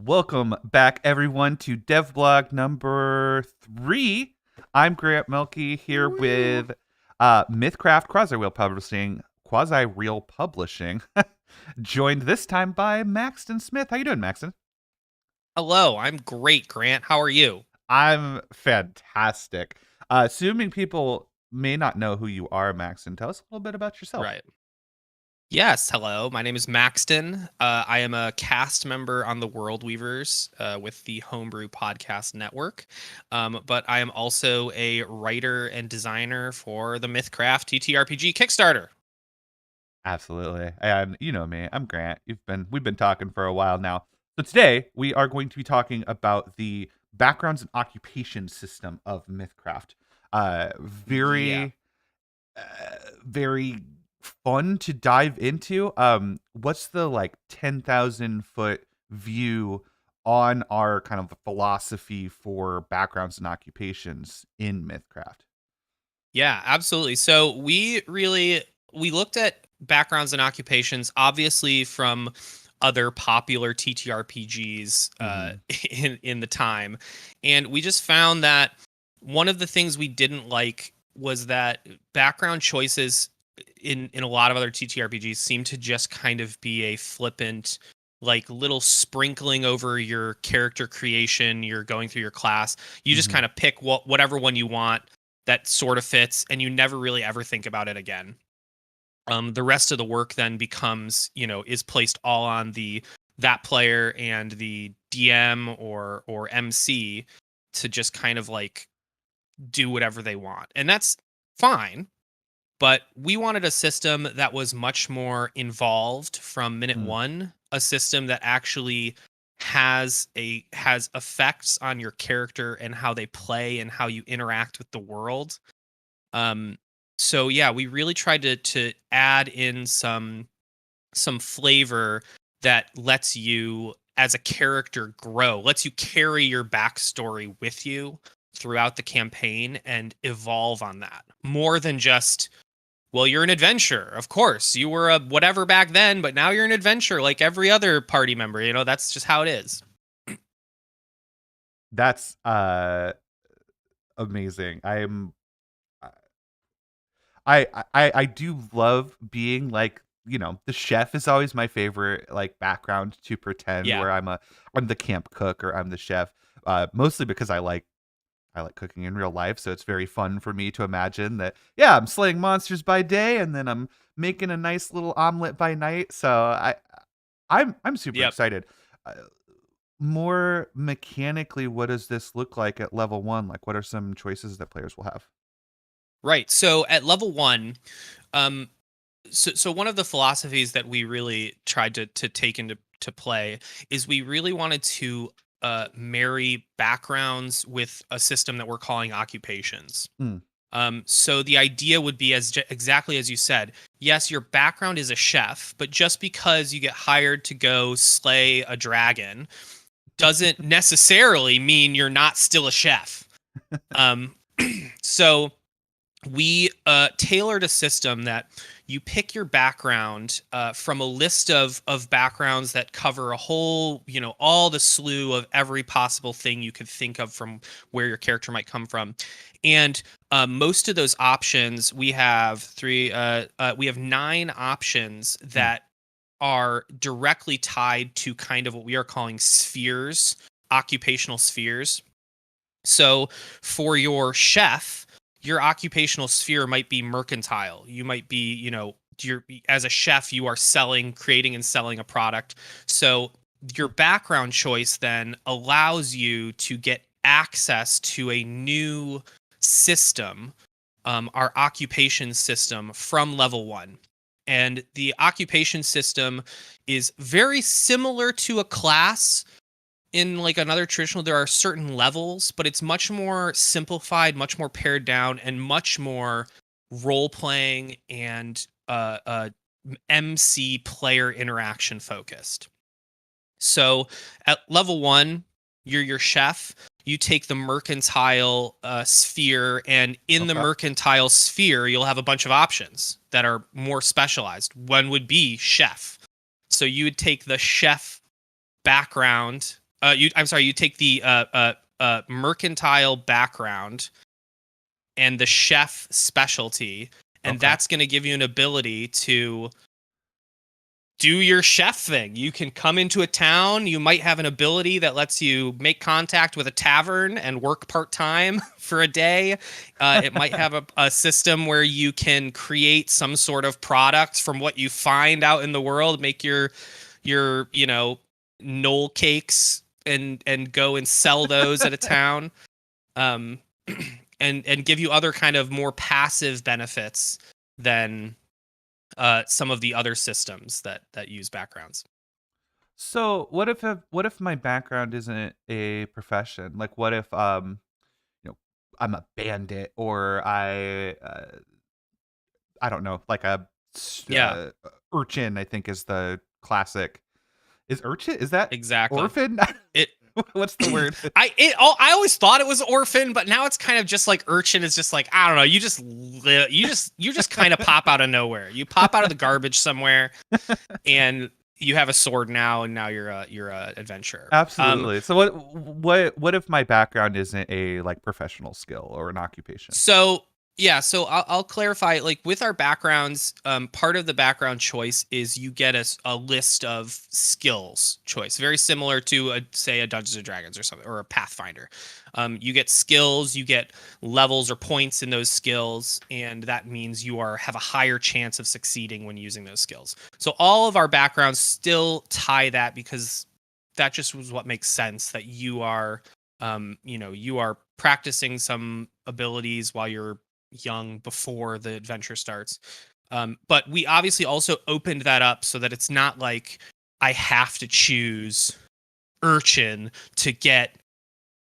Welcome back, everyone, to DevBlog number 3. I'm Grant Melky here with MythCraft QuasiReal Publishing, joined this time by Maxton Smith. How you doing, Maxton? Hello, I'm great, Grant. How are you? I'm fantastic. Assuming people may not know who you are, Maxton, tell us a little bit about yourself. Right. Yes, hello. My name is Maxton. I am a cast member on the World Weavers with the Homebrew Podcast Network. But I am also a writer and designer for the MythCraft TTRPG Kickstarter. Absolutely. And you know me, I'm Grant. We've been talking for a while now. So today we are going to be talking about the backgrounds and occupation system of MythCraft. Very very fun to dive into. What's the 10,000 foot view on our kind of philosophy for backgrounds and occupations in MythCraft? Yeah, absolutely. So we looked at backgrounds and occupations, obviously from other popular TTRPGs in the time, and we just found that one of the things we didn't like was that background choices in a lot of other TTRPGs seem to just kind of be a flippant, like, little sprinkling over your character creation. You're going through your class. You just kind of pick whatever one you want that sort of fits, and you never really ever think about it again. The rest of the work then becomes, is placed all on that player and the DM or MC to just kind of like do whatever they want. And that's fine. But we wanted a system that was much more involved from minute one, a system that actually has effects on your character and how they play and how you interact with the world. So yeah, we really tried to add in some flavor that lets you as a character grow, lets you carry your backstory with you throughout the campaign and evolve on that more than just, well, you're an adventurer. Of course, you were a whatever back then, but now you're an adventurer like every other party member. That's just how it is. That's amazing. I do love being the chef is always my favorite background to pretend where I'm the camp cook or I'm the chef. Mostly because I like cooking in real life, so it's very fun for me to imagine that, I'm slaying monsters by day and then I'm making a nice little omelet by night. So I'm super excited. More mechanically, what does this look like at level 1? Like, what are some choices that players will have? Right. So at level 1, so one of the philosophies that we really tried to take into play is we really wanted to marry backgrounds with a system that we're calling occupations. So the idea would be exactly as you said. Yes, your background is a chef, but just because you get hired to go slay a dragon doesn't necessarily mean you're not still a chef. So we tailored a system that you pick your background from a list of backgrounds that cover a whole, all the slew of every possible thing you could think of from where your character might come from. And most of those options, we have 9 options that are directly tied to kind of what we are calling spheres, occupational spheres. So for your chef, your occupational sphere might be mercantile. You might be, as a chef, you are creating and selling a product. So your background choice then allows you to get access to a new system, our occupation system from level 1. And the occupation system is very similar to a class. In like another traditional, there are certain levels, but it's much more simplified, much more pared down, and much more role playing and MC player interaction focused. So at level 1, you're your chef. You take the mercantile sphere, and in the mercantile sphere, you'll have a bunch of options that are more specialized. One would be chef. So you would take the chef background you take the mercantile background and the chef specialty, and that's going to give you an ability to do your chef thing. You can come into a town. You might have an ability that lets you make contact with a tavern and work part-time for a day. It might have a system where you can create some sort of product from what you find out in the world, make your knoll cakes and go and sell those at a town. And give you other kind of more passive benefits than some of the other systems that use backgrounds. So what if my background isn't a profession? Like what if I'm a bandit, or I don't know, like a urchin, I think is the classic. Is urchin? Is that exactly orphan? What's the word? I always thought it was orphan, but now it's kind of just like urchin is just like, I don't know. You just kind of pop out of nowhere. You pop out of the garbage somewhere, and you have a sword now, and now you're a adventurer. Absolutely. So what if my background isn't a like professional skill or an occupation? So I'll clarify. Like with our backgrounds, part of the background choice is you get a list of skills choice, very similar to say a Dungeons and Dragons or something, or a Pathfinder. You get skills, you get levels or points in those skills, and that means you have a higher chance of succeeding when using those skills. So all of our backgrounds still tie that, because that just was what makes sense, that you are practicing some abilities while you're young before the adventure starts. But we obviously also opened that up so that it's not like I have to choose urchin to get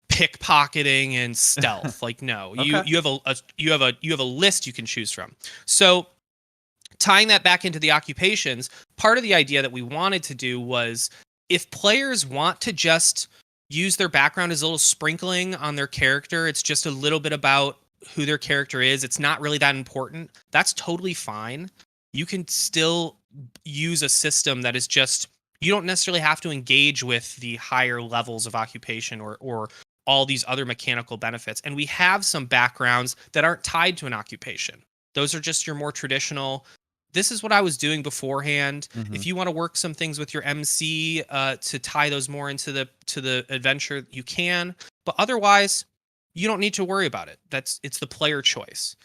pickpocketing and stealth. Like, no, you have a list you can choose from. So tying that back into the occupations, part of the idea that we wanted to do was, if players want to just use their background as a little sprinkling on their character, it's just a little bit about who their character is, it's not really that important, that's totally fine. You can still use a system that is just, you don't necessarily have to engage with the higher levels of occupation or all these other mechanical benefits. And we have some backgrounds that aren't tied to an occupation. Those are just your more traditional, this is what I was doing beforehand. Mm-hmm. If you want to work some things with your MC to tie those more into the adventure, you can. But otherwise, you don't need to worry about it. It's the player choice.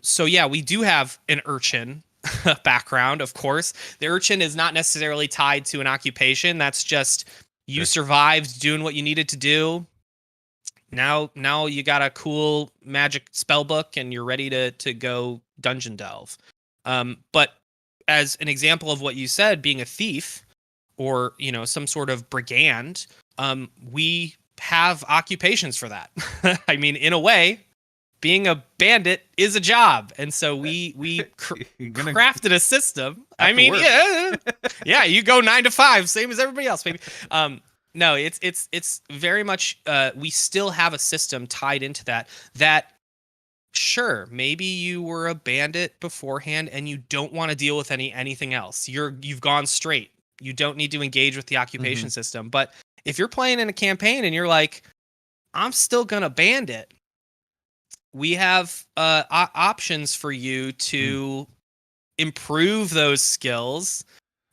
So yeah, we do have an urchin background, of course. The urchin is not necessarily tied to an occupation. That's just you survived doing what you needed to do. Now you got a cool magic spell book and you're ready to go dungeon delve. But as an example of what you said, being a thief or some sort of brigand, we have occupations for that. I mean, in a way, being a bandit is a job, and so we crafted a system. I mean, yeah, you go 9 to 5, same as everybody else, maybe. No, it's very much. We still have a system tied into that. Sure, maybe you were a bandit beforehand, and you don't want to deal with anything else. You've gone straight. You don't need to engage with the occupation system, but if you're playing in a campaign and you're like, I'm still gonna bandit, we have options for you to improve those skills,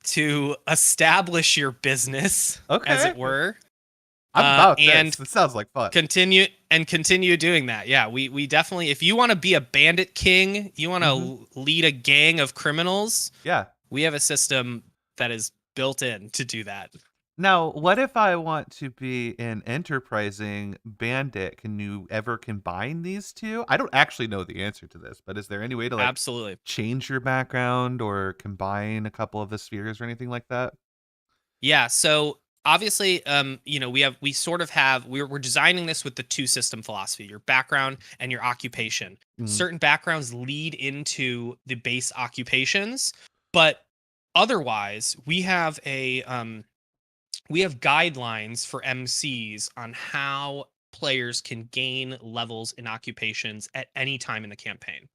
to establish your business, as it were. I'm about this. It sounds like fun. Continue doing that. Yeah, we definitely, if you want to be a bandit king, you want to lead a gang of criminals. Yeah, we have a system that is built in to do that. Now, what if I want to be an enterprising bandit? Can you ever combine these two? I don't actually know the answer to this, but is there any way to absolutely change your background or combine a couple of the spheres or anything like that? Yeah, so obviously, we're designing this with the two system philosophy, your background and your occupation. Certain backgrounds lead into the base occupations, but otherwise, we have guidelines for MCs on how players can gain levels in occupations at any time in the campaign.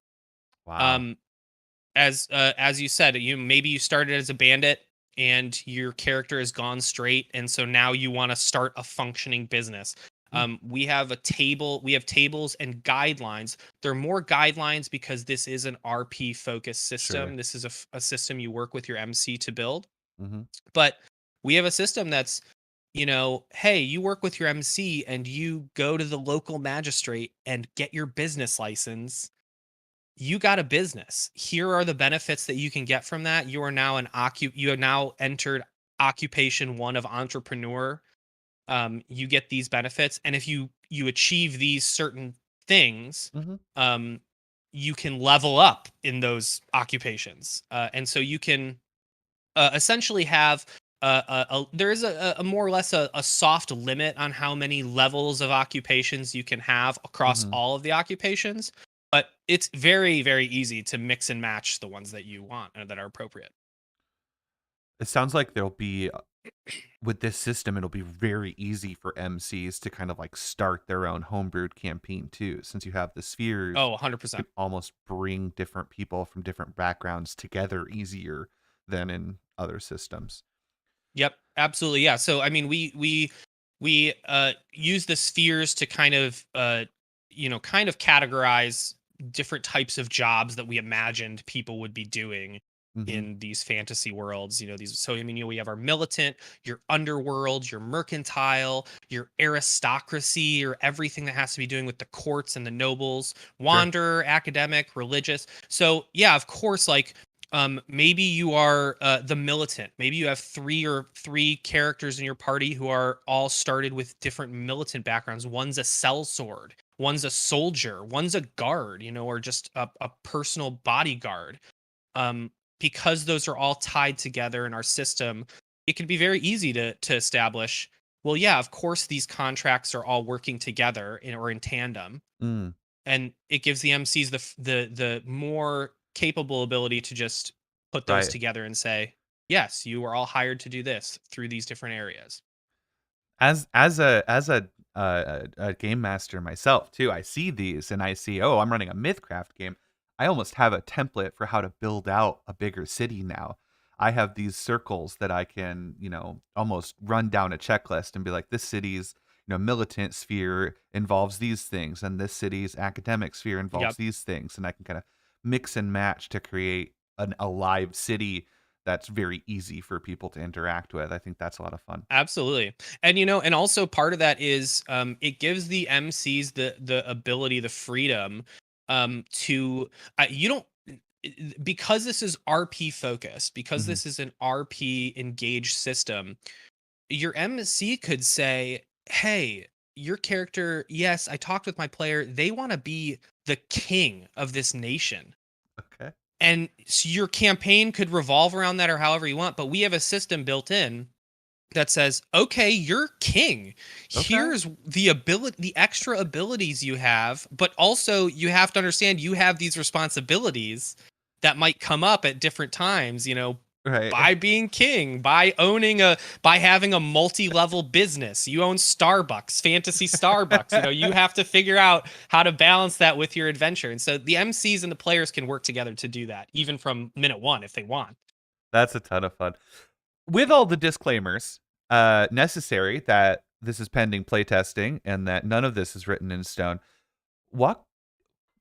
Wow. As you said, maybe you started as a bandit and your character has gone straight, and so now you want to start a functioning business. We have tables and guidelines. There are more guidelines because this is an RP focused system. Sure. This is a system you work with your MC to build. Mm-hmm. But we have a system that's, hey, you work with your MC and you go to the local magistrate and get your business license. You got a business. Here are the benefits that you can get from that. You are now you have now entered occupation 1 of entrepreneur. You get these benefits, and if you achieve these certain things, Mm-hmm. you can level up in those occupations, and so you can essentially have there is a more or less a soft limit on how many levels of occupations you can have across Mm-hmm. all of the occupations, but it's very, very easy to mix and match the ones that you want and that are appropriate. It sounds like there'll be with this system, it'll be very easy for MCs to kind of like start their own homebrewed campaign too. Since you have the spheres, Oh, you 100%. can almost bring different people from different backgrounds together easier than in other systems. Yep, absolutely. Yeah. So I mean, we use the spheres to kind of kind of categorize different types of jobs that we imagined people would be doing Mm-hmm. in these fantasy worlds. So I mean, we have our militant, your underworld, your mercantile, your aristocracy, or everything that has to be doing with the courts and the nobles, Sure. wanderer, academic, religious. So yeah, of course, like maybe you are the militant. Maybe you have three characters in your party who are all started with different militant backgrounds. One's a sellsword, one's a soldier, one's a guard, or just a personal bodyguard. um, because those are all tied together in our system, it can be very easy to establish, well, yeah, of course these contracts are all working together or in tandem, Mm, and it gives the MCs the more capable ability to just put those right. together and say, yes, you are all hired to do this through these different areas. As a game master myself too, I see these and I see, oh, I'm running a MythCraft game. I almost have a template for how to build out a bigger city now. I have these circles that I can, almost run down a checklist and be like, this city's, militant sphere involves these things, and this city's academic sphere involves Yep. these things, and I can kind of mix and match to create an alive city that's very easy for people to interact with. I think that's a lot of fun. Absolutely. And and also part of that is it gives the MCs the ability, the freedom to you don't because this is RP focused, because Hmm. this is an RP engaged system, your MC could say, "Hey, your character, yes, I talked with my player. They want to be the king of this nation." Okay. And so your campaign could revolve around that or however you want, but we have a system built in that says, "Okay, you're king. Okay. Here's the extra abilities you have, but also you have to understand you have these responsibilities that might come up at different times, Right. by being king, by having a multi-level business. You own Starbucks, fantasy Starbucks. You have to figure out how to balance that with your adventure." And so the MCs and the players can work together to do that, even from minute 1 if they want. That's a ton of fun. With all the disclaimers necessary that this is pending playtesting and that none of this is written in stone, walk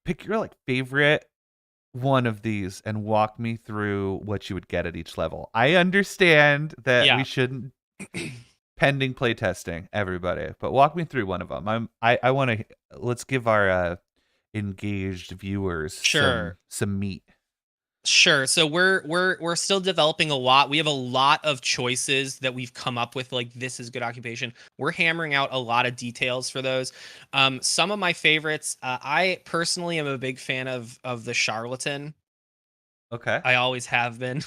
pick your like favorite one of these and walk me through what you would get at each level. I understand that we Yeah. shouldn't pending playtesting, everybody, but walk me through one of them. I want to let's give our engaged viewers Sure. some meat. Sure. So we're still developing a lot. We have a lot of choices that we've come up with. Like, this is good occupation. We're hammering out a lot of details for those. Some of my favorites. I personally am a big fan of the charlatan. Okay. I always have been.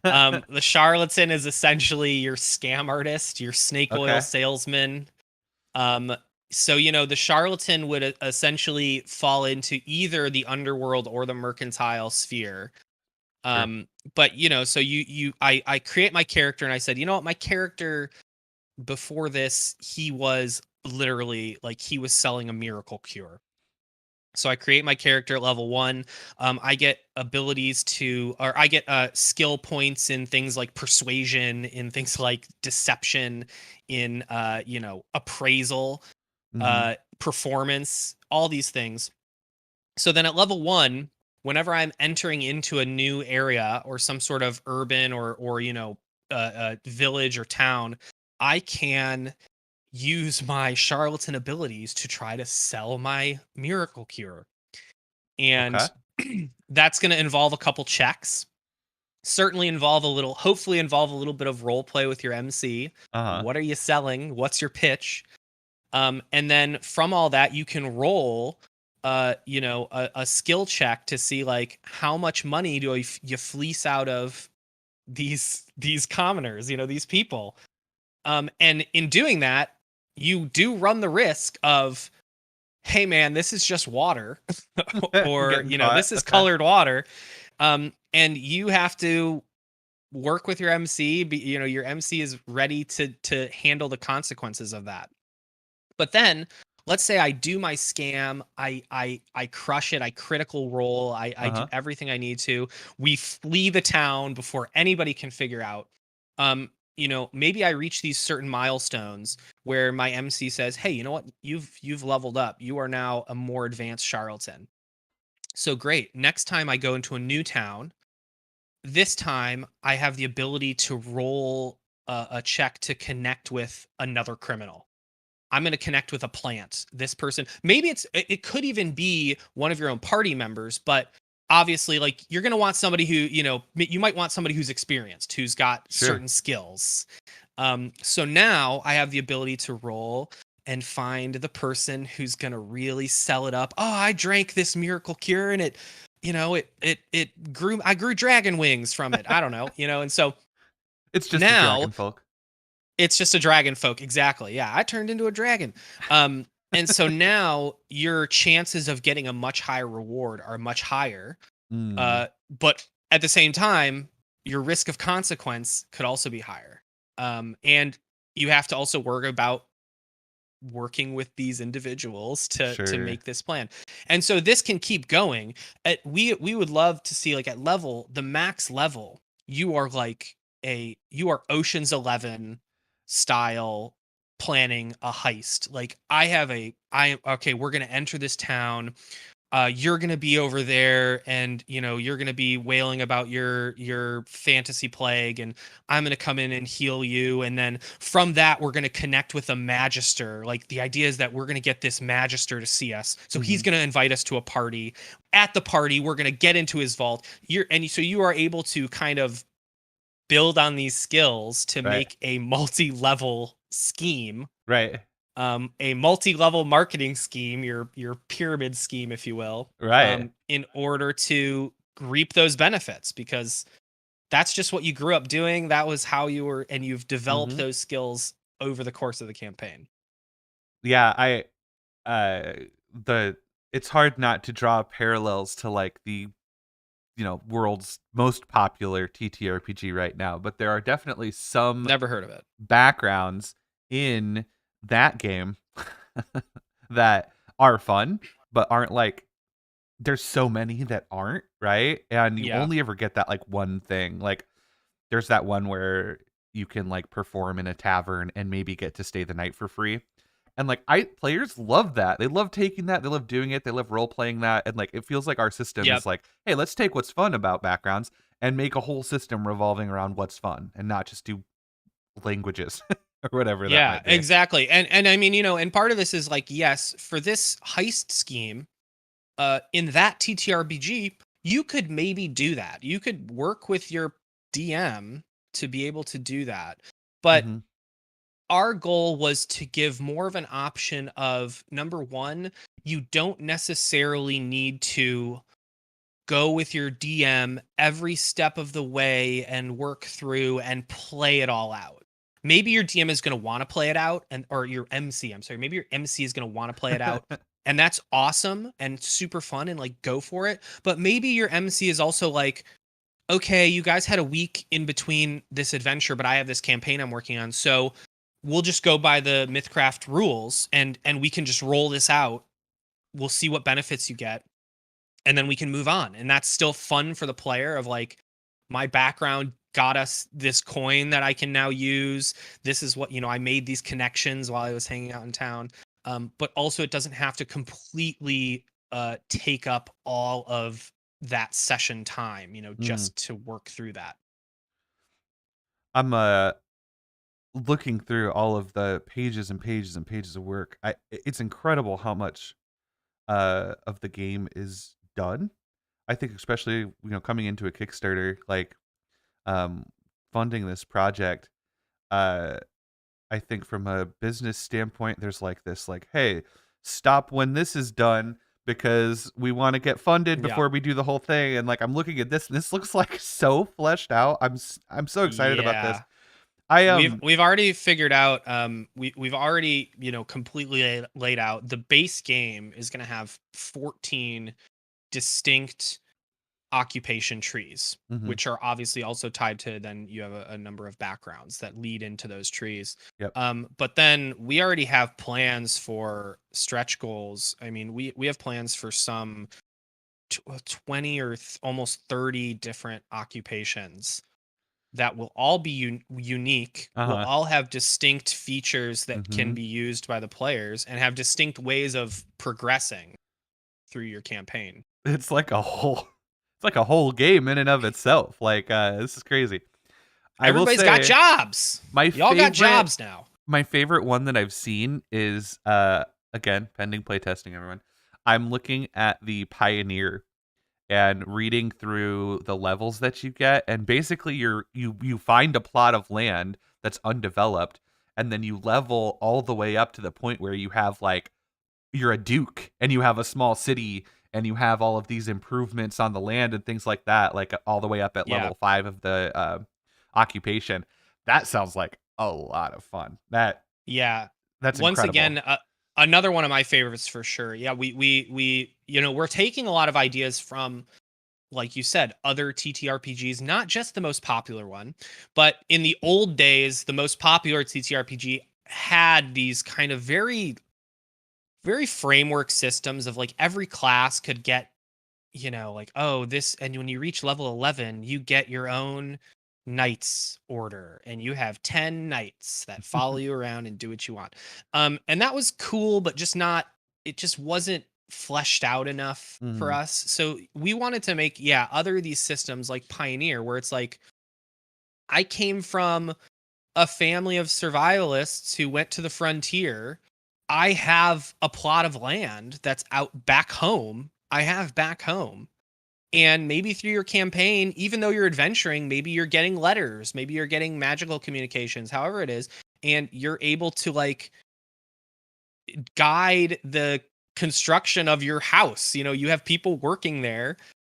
The charlatan is essentially your scam artist, your snake oil Okay. salesman. Um, so the charlatan would essentially fall into either the underworld or the mercantile sphere. Sure. But so I create my character, and I said, what, my character before this, he was literally like, he was selling a miracle cure. So I create my character at level 1. I get abilities I get skill points in things like persuasion, in things like deception, in appraisal, Mhm. performance, all these things. So then at level 1, whenever I'm entering into a new area or some sort of urban or village or town, I can use my charlatan abilities to try to sell my miracle cure. Okay. And that's going to involve a couple checks. Hopefully involve a little bit of role play with your MC. Uh-huh. What are you selling? What's your pitch? And then from all that, you can roll, a skill check to see like how much money do you fleece out of these commoners, these people. And in doing that, you do run the risk of, hey man, this is just water, or Getting caught. this is colored water, and you have to work with your MC. Your MC is ready to handle the consequences of that. But then, let's say I do my scam, I crush it, I critical roll, I do Uh-huh. everything I need to. We flee the town before anybody can figure out. Maybe I reach these certain milestones where my MC says, "Hey, you know what? You've leveled up. You are now a more advanced charlatan." So great. Next time I go into a new town, this time I have the ability to roll a check to connect with another criminal. I'm going to connect with a plant. This person, maybe it could even be one of your own party members, but obviously, like, you're going to want somebody who, you might want somebody who's experienced, who's got Sure. certain skills. So now I have the ability to roll and find the person who's going to really sell it up. Oh, I drank this miracle cure and I grew dragon wings from it. I don't know, and so It's just a now dragon folk. it's just a dragon folk. Exactly. Yeah. I turned into a dragon. And so now your chances of getting a much higher reward are much higher. Mm. But at the same time, your risk of consequence could also be higher. And you have to also worry about working with these individuals to Sure. make this plan. And so this can keep going. We would love to see, like, at the max level, you are Ocean's 11 style planning a heist. Like, okay, we're going to enter this town. You're going to be over there, and you're going to be wailing about your fantasy plague, and I'm going to come in and heal you. And then from that, we're going to connect with a magister. Like, the idea is that we're going to get this magister to see us, so he's going to invite us to a party. At the party, we're going to get into his vault. So you are able to kind of build on these skills to Right. make a multi-level scheme, Right. a multi-level marketing scheme, your pyramid scheme, if you will, Right. in order to reap those benefits, because that's just what you grew up doing. That was how you were, and you've developed Mhm. those skills over the course of the campaign. Yeah, uh it's hard not to draw parallels to like the world's most popular TTRPG right now, but there are definitely some Never heard of it. backgrounds in that game that are fun, but aren't like there's so many that aren't, right? And you Yeah. only ever get that like one thing. Like there's that one where you can like perform in a tavern and maybe get to stay the night for free. And like players love that. They love taking that. They love doing it. They love role playing that. And like it feels like our system Yep. is like, hey, let's take what's fun about backgrounds and make a whole system revolving around what's fun and not just do languages or whatever that Yeah, might be. exactly. And I mean, and part of this is like, yes, for this heist scheme, in that TTRPG, you could maybe do that. You could work with your DM to be able to do that. But Hmm. our goal was to give more of an option of, number one, you don't necessarily need to go with your DM every step of the way and work through and play it all out. Maybe your DM is going to want to play it out, or your MC, I'm sorry, maybe your MC is going to want to play it out, and that's awesome and super fun and like go for it. But maybe your MC is also like, okay, you guys had a week in between this adventure, but I have this campaign I'm working on, so we'll just go by the MythCraft rules and we can just roll this out we'll see what benefits you get, and then we can move on. And that's still fun for the player of like, my background got us this coin that I can now use. This is what, I made these connections while I was hanging out in town. But also it doesn't have to completely take up all of that session time, just to work through that. I'm looking through all of the pages and pages and pages of work. It's incredible how much of the game is done. I think especially coming into a Kickstarter, like funding this project, I think from a business standpoint, there's like this, like, hey, stop when this is done because we want to get funded before we do the whole thing. And like, I'm looking at this, and this looks like so fleshed out. I'm so excited about this. We've already figured out. We've already completely laid out the base game is going to have 14 distinct occupation trees, which are obviously also tied to, then you have a number of backgrounds that lead into those trees. But then we already have plans for stretch goals. I mean, we have plans for some 20 or almost 30 different occupations that will all be unique, will all have distinct features that can be used by the players and have distinct ways of progressing through your campaign. It's like a whole game in and of itself. Like, this is crazy. Everybody's got jobs. Y'all got jobs now. My favorite one that I've seen is, again, pending playtesting, everyone. I'm looking at the Pioneer and reading through the levels that you get, and basically you find a plot of land that's undeveloped, and then you level all the way up to the point where you have like, you're a duke and you have a small city and you have all of these improvements on the land and things like that, like all the way up at level 5 of the occupation. That sounds like a lot of fun. That's once incredible. Again, another one of my favorites for sure. Yeah, we we're taking a lot of ideas from, like you said, other TTRPGs, not just the most popular one, but in the old days, the most popular TTRPG had these kind of very, very framework systems of like every class could get, like, oh, this, and when you reach level 11, you get your own knights order and you have 10 knights that follow you around and do what you want. And that was cool, but it just wasn't fleshed out enough for us. So we wanted to make, other these systems like Pioneer, where it's like, I came from a family of survivalists who went to the frontier. I have a plot of land that's out back home. And maybe through your campaign, even though you're adventuring, maybe you're getting letters, maybe you're getting magical communications, however it is, and you're able to like guide the construction of your house. You have people working there,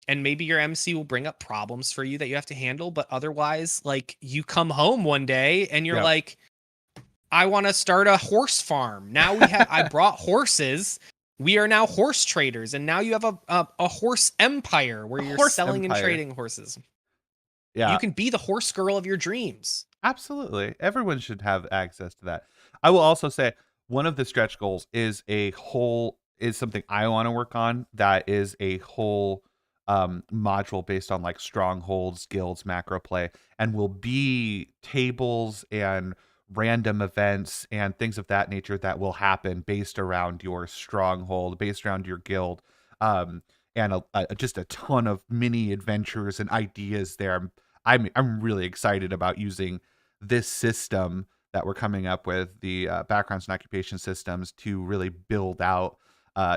and maybe your MC will bring up problems for you that you have to handle, but otherwise, like, you come home one day and you're like, I want to start a horse farm. Now I brought horses. We are now horse traders, and now you have a horse empire where you're selling and trading horses. Yeah. You can be the horse girl of your dreams. Absolutely. Everyone should have access to that. I will also say one of the stretch goals is something I want to work on, that is a whole module based on like strongholds, guilds, macro play, and will be tables and random events and things of that nature that will happen based around your stronghold, based around your guild, and just a ton of mini adventures and ideas there. I'm really excited about using this system that we're coming up with, the backgrounds and occupation systems, to really build out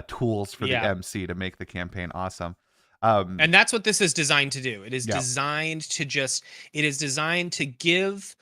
tools for the MC to make the campaign awesome. And that's what this is designed to do. It is designed to give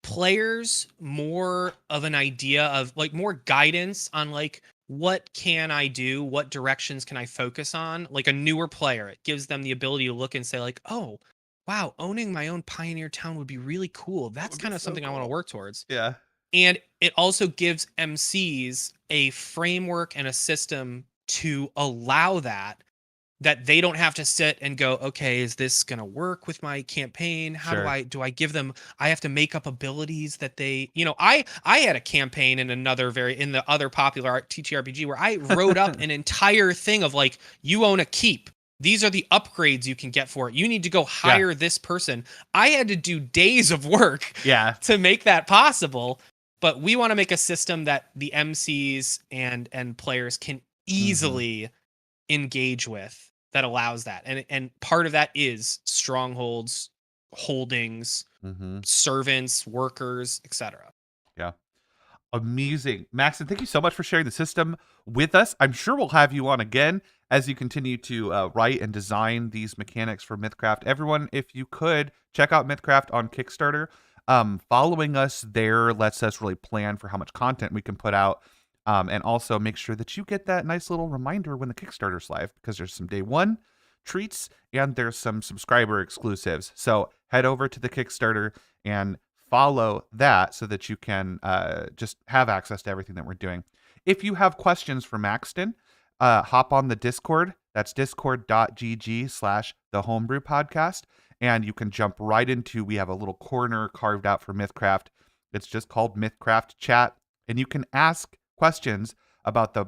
players more of an idea of like more guidance on like, what can I do? What directions can I focus on? Like a newer player, it gives them the ability to look and say like, oh, wow, owning my own Pioneer town would be really cool. That's kind of something I want to work towards. Yeah. And it also gives MCs a framework and a system to allow that that they don't have to sit and go, okay, is this going to work with my campaign? How Sure. do I give them, I have to make up abilities that they, I had a campaign in in the other popular TTRPG where I wrote up an entire thing of like, you own a keep. These are the upgrades you can get for it. You need to go hire this person. I had to do days of work to make that possible. But we want to make a system that the MCs and players can easily engage with, that allows that. And part of that is strongholds, holdings, servants, workers, etc. Yeah. Amazing. Maxton, thank you so much for sharing the system with us. I'm sure we'll have you on again as you continue to write and design these mechanics for MythCraft. Everyone, if you could, check out MythCraft on Kickstarter. Following us there lets us really plan for how much content we can put out. And also make sure that you get that nice little reminder when the Kickstarter's live, because there's some day one treats and there's some subscriber exclusives. So head over to the Kickstarter and follow that so that you can just have access to everything that we're doing. If you have questions for Maxton, hop on the Discord. That's discord.gg/the Homebrew Podcast. And you can jump right into, we have a little corner carved out for MythCraft. It's just called MythCraft Chat. And you can ask questions about the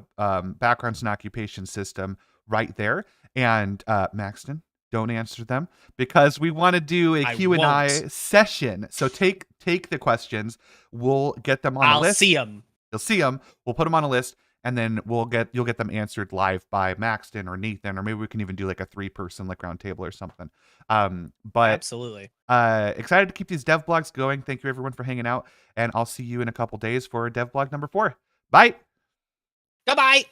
backgrounds and occupation system right there. And Maxton, don't answer them because we want to do a Q&A session. So take the questions. We'll get them on a list. See them. You'll see them. We'll put them on a list, and then you'll get them answered live by Maxton or Nathan, or maybe we can even do like a 3-person like round table or something. But absolutely excited to keep these dev blogs going. Thank you everyone for hanging out, and I'll see you in a couple days for dev blog number 4. Bye. Goodbye.